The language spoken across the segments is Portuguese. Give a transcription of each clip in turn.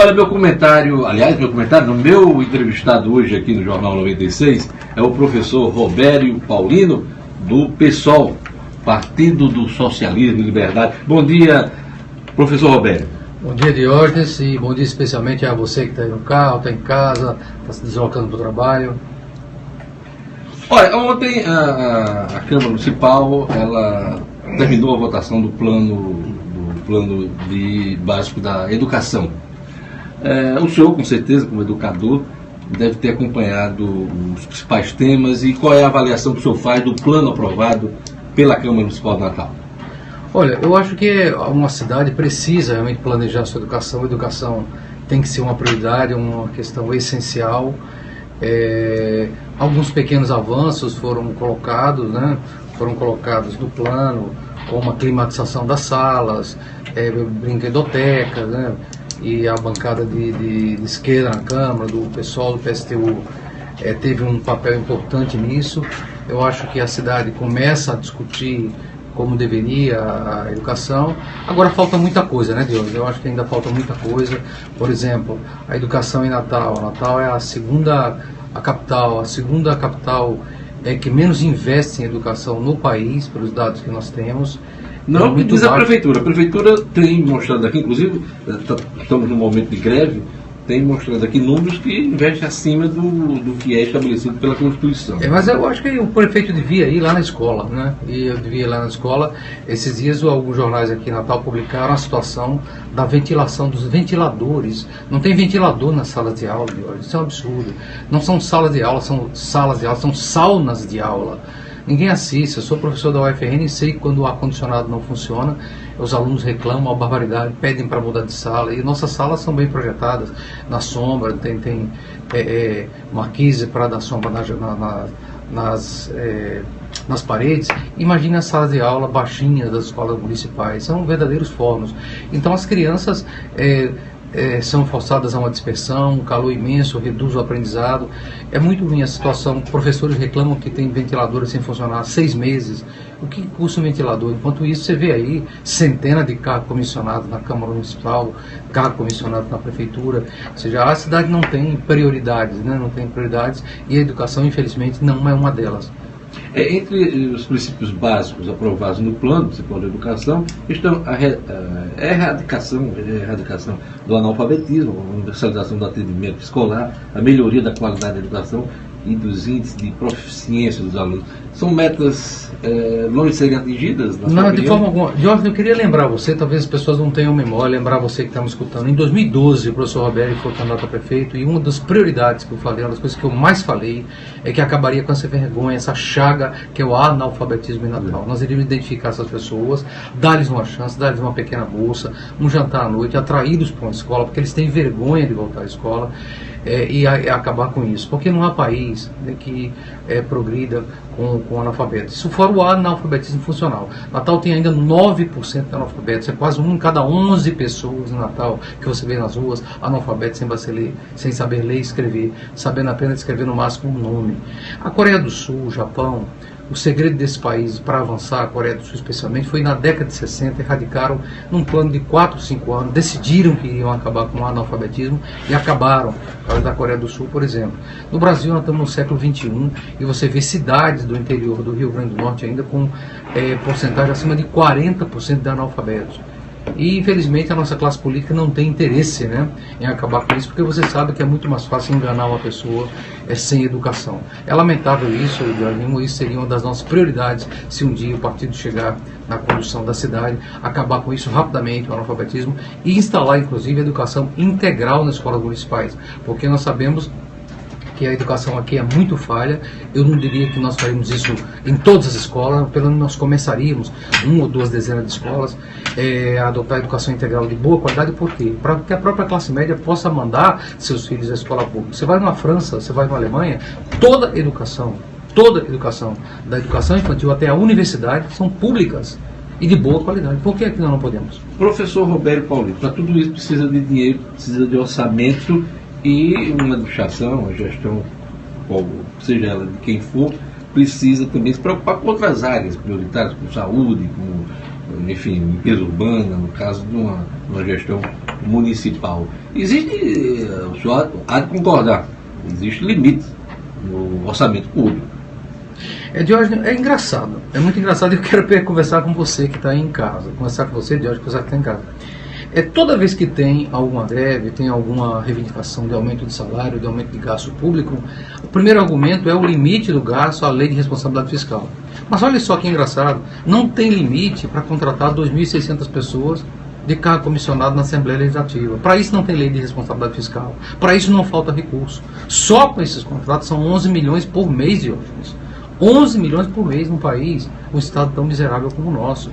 Olha, meu comentário, no meu entrevistado hoje aqui no Jornal 96 é o professor Robério Paulino, do PSOL, Partido do Socialismo e Liberdade. Bom dia, professor Robério. Bom dia, Diógenes, e bom dia especialmente a você que está aí no carro, está em casa, está se deslocando para o trabalho. Olha, ontem a Câmara Municipal ela terminou a votação do plano básico da educação. O senhor, com certeza, como educador, deve ter acompanhado os principais temas e qual é a avaliação que o senhor faz do plano aprovado pela Câmara Municipal de Natal? Olha, eu acho que uma cidade precisa realmente planejar a sua educação. A educação tem que ser uma prioridade, uma questão essencial. Alguns pequenos avanços foram colocados, né? Foram colocados no plano, como a climatização das salas, brinquedotecas, né? E a bancada de esquerda na Câmara, do pessoal do PSTU, teve um papel importante nisso. Eu acho que a cidade começa a discutir como deveria a educação. Agora falta muita coisa, né, Deus? Eu acho que ainda falta muita coisa. Por exemplo, a educação em Natal. Natal é a segunda capital que menos investe em educação no país, pelos dados que nós temos. Não, diz a Prefeitura. A Prefeitura tem mostrado aqui, inclusive, estamos num momento de greve, tem mostrado aqui números que investem acima do que é estabelecido pela Constituição. Mas eu acho que o prefeito devia ir lá na escola, né? E eu devia ir lá na escola. Esses dias alguns jornais aqui em Natal publicaram a situação da ventilação dos ventiladores. Não tem ventilador nas salas de aula, isso é um absurdo. Não são salas de aula, são saunas de aula. Ninguém assiste. Eu sou professor da UFRN e sei que quando o ar-condicionado não funciona, os alunos reclamam, uma barbaridade, pedem para mudar de sala. E nossas salas são bem projetadas, na sombra, tem marquise para dar sombra nas paredes. Imagine as salas de aula baixinhas das escolas municipais, são verdadeiros fornos. Então as crianças são forçadas a uma dispersão, um calor imenso, reduz o aprendizado. É muito ruim a situação. Professores reclamam que tem ventiladores sem funcionar há 6 meses. O que custa um ventilador? Enquanto isso, você vê aí centenas de carros comissionados na Câmara Municipal, carros comissionados na Prefeitura. Ou seja, a cidade não tem prioridades, né? Não tem prioridades, e a educação, infelizmente, não é uma delas. Entre os princípios básicos aprovados no Plano Municipal de Educação estão a erradicação do analfabetismo, a universalização do atendimento escolar, a melhoria da qualidade da educação e dos índices de proficiência dos alunos. São metas longe de serem atingidas? Não, de forma alguma. Jorge, eu queria lembrar você, talvez as pessoas não tenham memória, lembrar você que está me escutando. Em 2012, o professor Robério foi candidato a prefeito e uma das prioridades que eu falei, uma das coisas que eu mais falei, é que acabaria com essa vergonha, essa chaga que é o analfabetismo em Natal. Nós iríamos identificar essas pessoas, dar-lhes uma chance, dar-lhes uma pequena bolsa, um jantar à noite, atraí-los para uma escola, porque eles têm vergonha de voltar à escola. E acabar com isso, porque não há país, né, que progrida com o analfabeto. Isso fora o analfabetismo funcional. Natal tem ainda 9% de analfabetos, é quase 1 em cada 11 pessoas no Natal que você vê nas ruas, analfabetos sem saber ler e escrever, sabendo apenas escrever no máximo um nome. A Coreia do Sul, o Japão, o segredo desse país para avançar, a Coreia do Sul especialmente, foi na década de 60, erradicaram num plano de 4, 5 anos, decidiram que iriam acabar com o analfabetismo e acabaram, da Coreia do Sul, por exemplo. No Brasil nós estamos no século XXI e você vê cidades do interior do Rio Grande do Norte ainda com porcentagem acima de 40% de analfabetos. E infelizmente a nossa classe política não tem interesse, né, em acabar com isso, porque você sabe que é muito mais fácil enganar uma pessoa sem educação. É lamentável isso, Diogo, isso seria uma das nossas prioridades se um dia o partido chegar na condução da cidade, acabar com isso rapidamente, o analfabetismo, e instalar inclusive a educação integral nas escolas municipais, porque nós sabemos que a educação aqui é muito falha. Eu não diria que nós faríamos isso em todas as escolas, pelo menos nós começaríamos 1 ou 2 dezenas de escolas a adotar a educação integral de boa qualidade. Por quê? Para que a própria classe média possa mandar seus filhos à escola pública. Você vai na França, você vai na Alemanha, toda educação, da educação infantil até a universidade, são públicas e de boa qualidade. Por que nós não podemos? Professor Robério Paulino, para tudo isso precisa de dinheiro, precisa de orçamento e uma administração, uma gestão, seja ela de quem for, precisa também se preocupar com outras áreas prioritárias, como saúde, como, enfim, limpeza urbana, no caso de uma gestão municipal. Existe, o senhor há de concordar, existe limite no orçamento público. Diógenes, é engraçado, é muito engraçado. Eu quero conversar com você que está aí em casa, conversar com você, Diógenes, que você está em casa. Toda vez que tem alguma greve, tem alguma reivindicação de aumento de salário, de aumento de gasto público, o primeiro argumento é o limite do gasto, a lei de responsabilidade fiscal. Mas olha só que engraçado, não tem limite para contratar 2.600 pessoas de cargo comissionado na Assembleia Legislativa. Para isso não tem lei de responsabilidade fiscal, para isso não falta recurso. Só com esses contratos são 11 milhões por mês de hoje. 11 milhões por mês num país, um estado tão miserável como o nosso.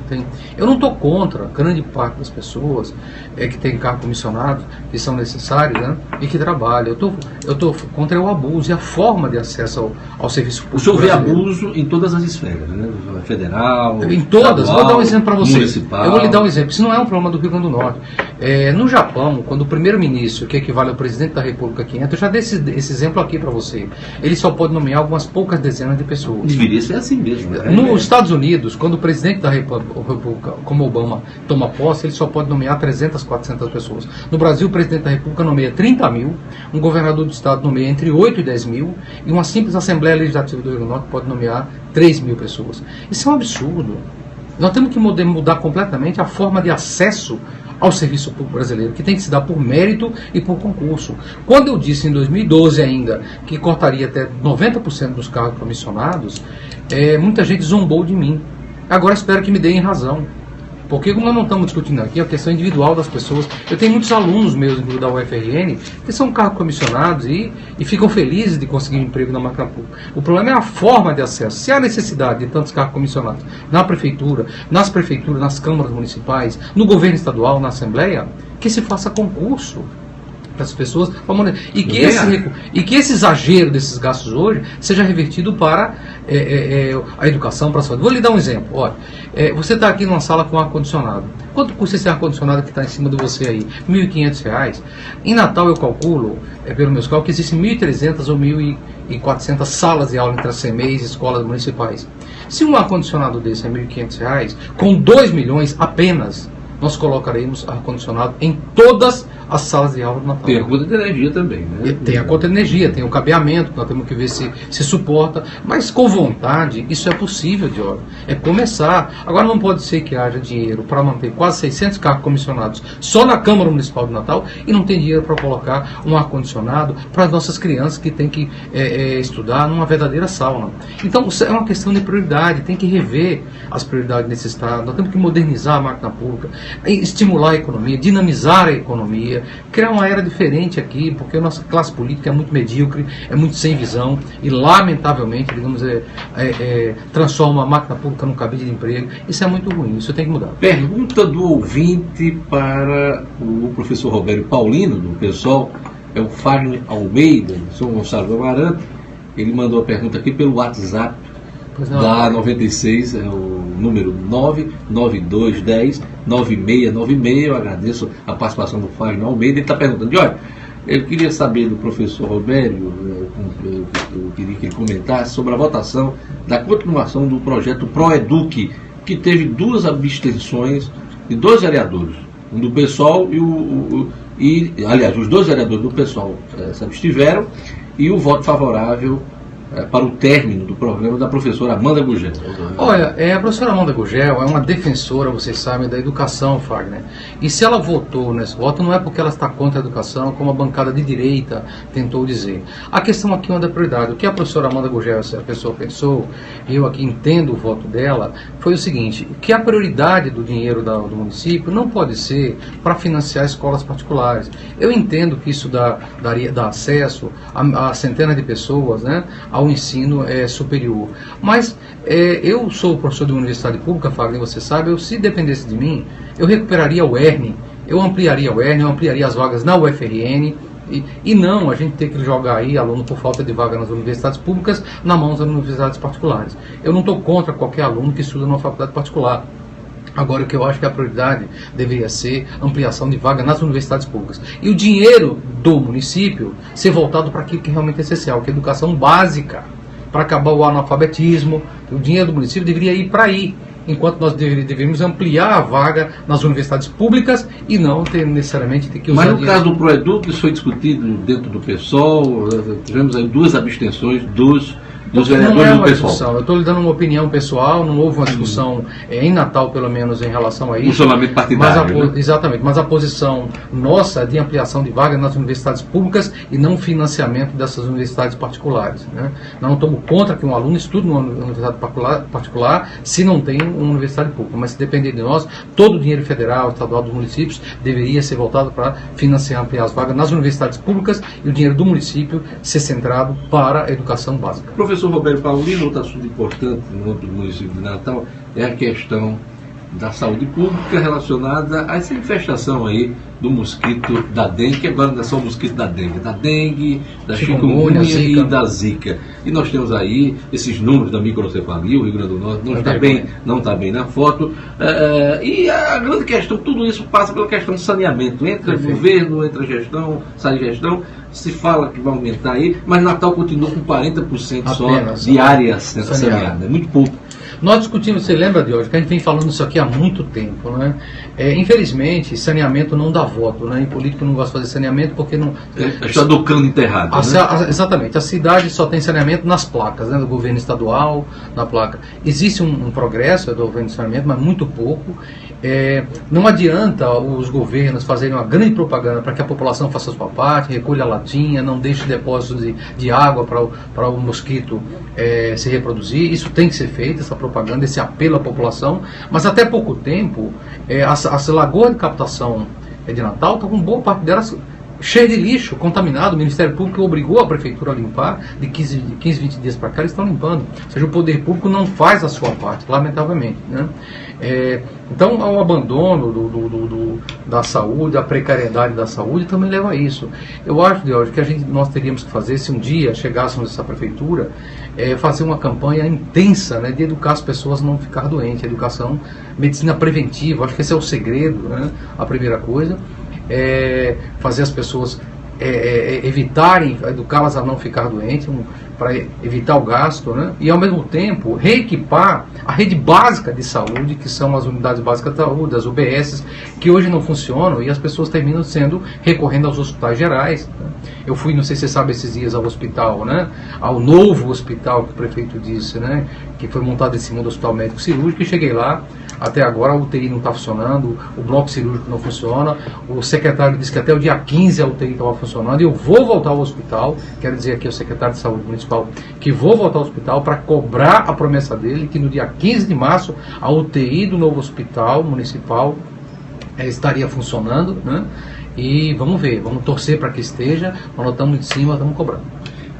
Eu não estou contra a grande parte das pessoas que tem cargo comissionado, que são necessários, né, e que trabalham. Eu estou contra o abuso e a forma de acesso ao serviço público. O senhor vê abuso em todas as esferas, né? Federal, em todas. estadual, vou dar um exemplo para você. Municipal. Eu vou lhe dar um exemplo. Isso não é um problema do Rio Grande do Norte. No Japão, quando o primeiro-ministro, que equivale ao presidente da República, que entra, eu já dei esse exemplo aqui para você. Ele só pode nomear algumas poucas dezenas de pessoas. Deveria ser assim mesmo. Né? Nos Estados Unidos, quando o presidente da República, como Obama, toma posse, ele só pode nomear 300, 400 pessoas. No Brasil, o presidente da República nomeia 30 mil, um governador do estado nomeia entre 8 e 10 mil, e uma simples Assembleia Legislativa do Rio Grande do Norte pode nomear 3 mil pessoas. Isso é um absurdo. Nós temos que mudar completamente a forma de acesso ao serviço público brasileiro, que tem que se dar por mérito e por concurso. Quando eu disse em 2012 ainda que cortaria até 90% dos cargos comissionados, muita gente zombou de mim. Agora espero que me deem razão. Porque como nós não estamos discutindo aqui a questão individual das pessoas, eu tenho muitos alunos meus, inclusive da UFRN, que são cargos comissionados e ficam felizes de conseguir um emprego na máquina pública. O problema é a forma de acesso. Se há necessidade de tantos cargos comissionados na prefeitura, nas prefeituras, nas câmaras municipais, no governo estadual, na Assembleia, que se faça concurso para as pessoas, e que esse exagero desses gastos hoje seja revertido para a educação, para a saúde. Vou lhe dar um exemplo. Olha, você está aqui numa sala com ar-condicionado. Quanto custa esse ar-condicionado que está em cima de você aí? R$ 1.500. Em Natal eu calculo, pelo meus cálculos, que existem 1.300 ou 1.400 salas de aula entre as CMEs e escolas municipais. Se um ar-condicionado desse é R$ 1.500, com 2 milhões apenas, nós colocaremos ar-condicionado em todas as salas de aula do Natal. Tem a conta de energia também, né? Tem a conta de energia, tem o cabeamento, nós temos que ver se suporta, mas com vontade isso é possível, Diogo. É começar. Agora não pode ser que haja dinheiro para manter quase 600 carros comissionados só na Câmara Municipal do Natal e não tem dinheiro para colocar um ar-condicionado para as nossas crianças que têm que estudar numa verdadeira sauna. Então é uma questão de prioridade, tem que rever as prioridades nesse estado, nós temos que modernizar a máquina pública, estimular a economia, dinamizar a economia, criar uma era diferente aqui, porque a nossa classe política é muito medíocre, é muito sem visão e, lamentavelmente, digamos, transforma a máquina pública num cabide de emprego. Isso é muito ruim, isso tem que mudar. Pergunta do ouvinte para o professor Robério Paulino, do PSOL, é o Fagner Almeida, de São Gonçalo do Amarante. Ele mandou a pergunta aqui pelo WhatsApp da 96, é o número 99210-9696. Eu agradeço a participação do Fagner Almeida. Ele está perguntando, olha, ele queria saber do professor Robério, eu queria que ele comentasse sobre a votação da continuação do projeto ProEduc, que teve 2 abstenções de 2 vereadores, um do PSOL aliás, os 2 vereadores do PSOL se abstiveram, e o voto favorável para o término do programa da professora Amanda Gugel. Olha, a professora Amanda Gugel é uma defensora, vocês sabem, da educação, Fagner. E se ela votou nesse voto, não é porque ela está contra a educação, como a bancada de direita tentou dizer. A questão aqui é uma da prioridade. O que a professora Amanda Gugel, essa pessoa pensou, e eu aqui entendo o voto dela, foi o seguinte, que a prioridade do dinheiro do município não pode ser para financiar escolas particulares. Eu entendo que isso dá acesso a centenas de pessoas, né, ao ensino superior. Mas eu sou professor de uma universidade pública, Fagner, você sabe, se dependesse de mim, eu recuperaria o ERN, eu ampliaria o ERN, eu ampliaria as vagas na UFRN, e não a gente ter que jogar aí aluno por falta de vaga nas universidades públicas na mão das universidades particulares. Eu não estou contra qualquer aluno que estuda numa faculdade particular. Agora, o que eu acho que a prioridade deveria ser ampliação de vaga nas universidades públicas. E o dinheiro do município ser voltado para aquilo que realmente é essencial, que é a educação básica, para acabar o analfabetismo. O dinheiro do município deveria ir para aí. enquanto nós deveríamos ampliar a vaga nas universidades públicas e não necessariamente ter que usar. Mas no caso do Proeduc, isso foi discutido dentro do PSOL, tivemos aí 2 abstenções dos vereadores não é do uma PSOL. discussão, eu estou lhe dando uma opinião pessoal, não houve uma discussão em Natal, pelo menos, em relação a isso. Funcionamento partidário. Né? Exatamente, mas a posição nossa é de ampliação de vagas nas universidades públicas e não financiamento dessas universidades particulares. Né? Nós não estamos contra que um aluno estude numa universidade particular se não tem uma universidade pública, mas se depender de nós, todo o dinheiro federal, estadual dos municípios deveria ser voltado para financiar, ampliar as vagas nas universidades públicas e o dinheiro do município ser centrado para a educação básica. Professor Roberto Paulino, outro assunto importante no âmbito do município de Natal é a questão da saúde pública relacionada a essa infestação aí do mosquito da dengue, que agora não é só o mosquito da dengue, da chikungunya e da zika. E nós temos aí esses números da microcefalia, o Rio Grande do Norte não está bem na foto. E a grande questão, tudo isso passa pela questão do saneamento. Entra o governo, entra a gestão, sai a gestão, se fala que vai aumentar aí, mas Natal continua com 40% só de área saneada. É muito pouco. Nós discutimos, você lembra, Diogo, que a gente vem falando isso aqui há muito tempo, né? Infelizmente, saneamento não dá voto, né? E político não gosta de fazer saneamento porque não... Está do cano enterrado, né? Exatamente, a cidade só tem saneamento nas placas, né? Do governo estadual, na placa. Existe um progresso do governo de saneamento, mas muito pouco. Não adianta os governos fazerem uma grande propaganda para que a população faça a sua parte, recolha a latinha, não deixe depósitos de água para o mosquito se reproduzir. Isso tem que ser feito, essa propaganda, esse apelo à população. Mas até pouco tempo, as lagoas de captação de Natal estão com boa parte delas cheia de lixo, contaminado. O Ministério Público obrigou a Prefeitura a limpar, de 15, 20 dias para cá eles estão limpando. Ou seja, o Poder Público não faz a sua parte, lamentavelmente, né? Então, o abandono da saúde, a precariedade da saúde também leva a isso. Eu acho, Deus, que nós teríamos que fazer, se um dia chegássemos a essa Prefeitura, fazer uma campanha intensa, né, de educar as pessoas a não ficar doentes, educação, medicina preventiva. Acho que esse é o segredo, né? A primeira coisa. Fazer as pessoas evitarem, educá-las a não ficar doentes, para evitar o gasto, né? E ao mesmo tempo reequipar a rede básica de saúde, que são as unidades básicas de saúde, as UBSs, que hoje não funcionam e as pessoas terminam recorrendo aos hospitais gerais, né? Eu fui, não sei se você sabe, esses dias ao hospital, né? Ao novo hospital que o prefeito disse, né? Que foi montado em cima do hospital médico cirúrgico, e cheguei lá. Até agora a UTI não está funcionando, o bloco cirúrgico não funciona, o secretário disse que até o dia 15 a UTI estava funcionando, e eu vou voltar ao hospital, quero dizer aqui ao secretário de saúde municipal, que vou voltar ao hospital para cobrar a promessa dele, que no dia 15 de março a UTI do novo hospital municipal estaria funcionando, né? E vamos ver, vamos torcer para que esteja, nós estamos em cima, estamos cobrando.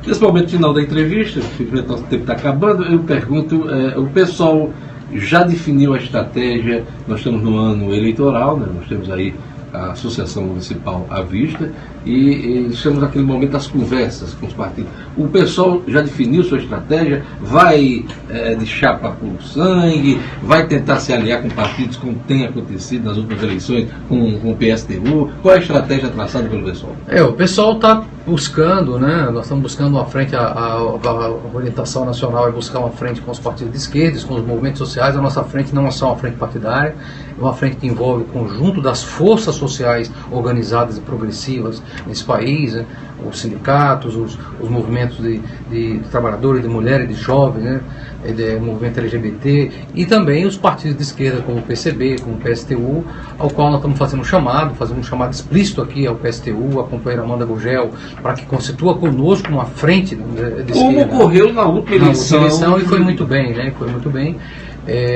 Nesse momento final da entrevista, infelizmente nosso tempo está acabando, eu pergunto, o pessoal já definiu a estratégia? Nós estamos no ano eleitoral, né? Nós temos aí a Associação Municipal à vista e estamos naquele momento das conversas com os partidos. O pessoal já definiu sua estratégia? Vai de chapa por sangue? Vai tentar se aliar com partidos como tem acontecido nas últimas eleições com o PSTU? Qual é a estratégia traçada pelo pessoal? O pessoal está buscando, né? Nós estamos buscando uma frente, a orientação nacional é buscar uma frente com os partidos de esquerda, com os movimentos sociais. A nossa frente não é só uma frente partidária, é uma frente que envolve o conjunto das forças sociais organizadas e progressivas nesse país, né? Os sindicatos, os movimentos de trabalhadores, de mulheres, de jovens, né? O movimento LGBT, e também os partidos de esquerda como o PCB, como o PSTU, ao qual nós estamos fazendo um chamado explícito aqui ao PSTU, a companheira Amanda Gugel, para que constitua conosco uma frente de esquerda. Como ocorreu na última eleição. E foi muito bem, né? Foi muito bem.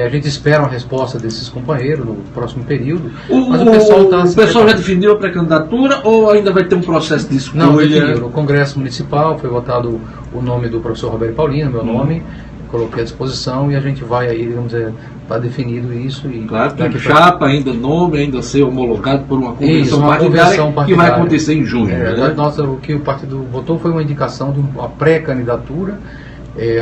A gente espera uma resposta desses companheiros no próximo período. Mas o pessoal já definiu a pré-candidatura ou ainda vai ter um processo de escolha? Não, definiu. No Congresso Municipal foi votado o nome do professor Roberto Paulino, meu nome, coloquei à disposição, e a gente vai aí, digamos, está definido isso. E claro, tem chapa, ainda nome, ainda ser homologado por uma convenção partidária que vai acontecer em junho. Né? O que o partido votou foi uma indicação de uma pré-candidatura,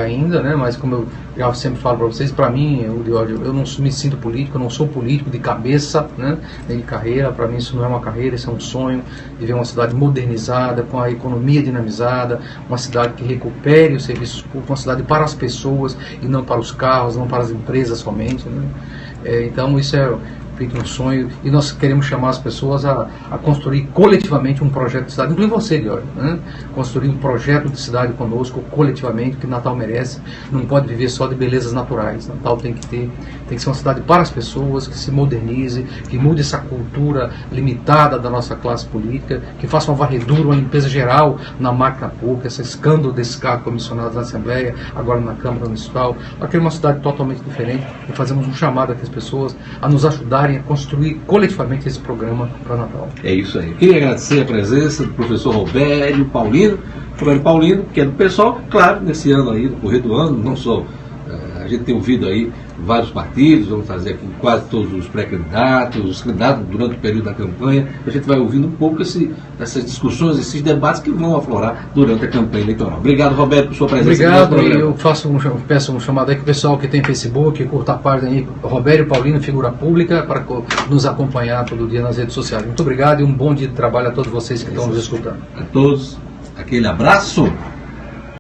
ainda, né? Mas como eu já sempre falo para vocês, para mim, eu não me sinto político, eu não sou político de cabeça, né? Nem de carreira. Para mim isso não é uma carreira, isso é um sonho de ver uma cidade modernizada, com a economia dinamizada, uma cidade que recupere os serviços públicos, uma cidade para as pessoas e não para os carros, não para as empresas somente, né? Então isso é feito um sonho, e nós queremos chamar as pessoas a construir coletivamente um projeto de cidade, inclui você, Diógenes, né? Construir um projeto de cidade conosco, coletivamente, que Natal merece. Não pode viver só de belezas naturais. Natal tem que ser uma cidade para as pessoas, que se modernize, que mude essa cultura limitada da nossa classe política, que faça uma varredura, uma limpeza geral na máquina pública, esse escândalo desses carros comissionados na Assembleia, agora na Câmara Municipal. Nós queremos uma cidade totalmente diferente e fazemos um chamado aqui às pessoas a nos ajudarem a construir coletivamente esse programa para Natal. É isso aí. Queria agradecer a presença do professor Robério Paulino, que é do PSOL, claro, nesse ano aí, no correr do ano, não só, a gente tem ouvido aí vários partidos, vamos fazer aqui quase todos os pré-candidatos, os candidatos durante o período da campanha, a gente vai ouvindo um pouco essas discussões, esses debates que vão aflorar durante a campanha eleitoral. Obrigado, Roberto, por sua presença. Obrigado, e eu peço um chamado aí que o pessoal que tem Facebook, curta a página aí, Robério Paulino, figura pública, para nos acompanhar todo dia nas redes sociais. Muito obrigado e um bom dia de trabalho a todos vocês que estão nos escutando. A todos, aquele abraço.